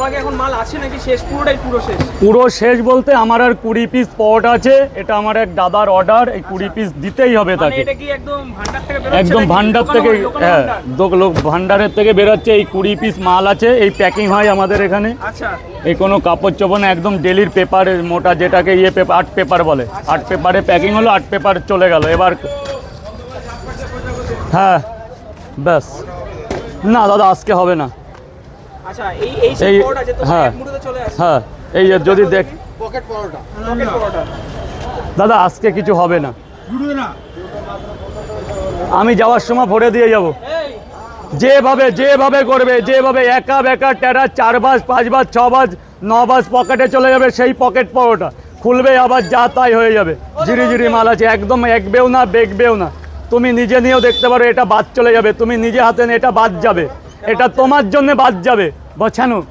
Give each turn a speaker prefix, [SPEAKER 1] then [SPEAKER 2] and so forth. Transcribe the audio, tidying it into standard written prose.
[SPEAKER 1] তোমাকে এখন মাল আছে নাকি শেষ, পুরোটাই পুরো শেষ?
[SPEAKER 2] পুরো শেষ বলতে আমার আর 20 পিস পট আছে, এটা আমার এক দাদার অর্ডার, এই 20 পিস দিতেই হবে
[SPEAKER 1] মানে
[SPEAKER 2] তাকে।
[SPEAKER 1] এটা কি একদম ভান্ডার থেকে বেরোচ্ছে?
[SPEAKER 2] একদম
[SPEAKER 1] নাকি
[SPEAKER 2] ভান্ডার
[SPEAKER 1] লোকাল
[SPEAKER 2] থেকে,
[SPEAKER 1] লোকাল
[SPEAKER 2] হ্যাঁ
[SPEAKER 1] ভান্ডার?
[SPEAKER 2] লোক ভান্ডারের থেকে বেরোচ্ছে। এই 20 পিস মাল আছে, এই প্যাকিং হয় আমাদের এখানে।
[SPEAKER 1] আচ্ছা,
[SPEAKER 2] এই কোনো কাপড় চোপড় না, একদম ডেলির পেপারের মোটা, যেটাকে ইয়ে পেপার, আর্ট পেপার বলে, আর্ট পেপারে প্যাকিং হলো, আর্ট পেপার চলে গেল এবার। হ্যাঁ ব্যাস, না দাদা আজকে হবে না।
[SPEAKER 1] আচ্ছা, এই সেই পট আছে তো,
[SPEAKER 2] হ্যাঁ
[SPEAKER 1] এক মুহূর্তে চলে আসে।
[SPEAKER 2] হ্যাঁ, এই যে যদি দেখ
[SPEAKER 1] পকেট পরোটা।
[SPEAKER 2] দাদা আজকে কিছু হবে না, আমি যাওয়ার সময় ভরে দিয়ে যাব। যেভাবে যেভাবে করবে, যেভাবে একা বেকা টেরা 4 বাস 5 বাস 6 বাস 9 বাস পকেটে চলে যাবে, সেই পকেট পরোটা খুলবে আবার যা তাই হয়ে যাবে। ঝিরি ঝিরি মাল আছে, একদম একবেও না বেগবেও না। তুমি নিজে নিয়েও দেখতে পারো, এটা বাদ চলে যাবে, তুমি নিজে হাতে নিয়ে এটা বাদ যাবে, এটা তোমার জন্য বাদ যাবে, বোঝানো।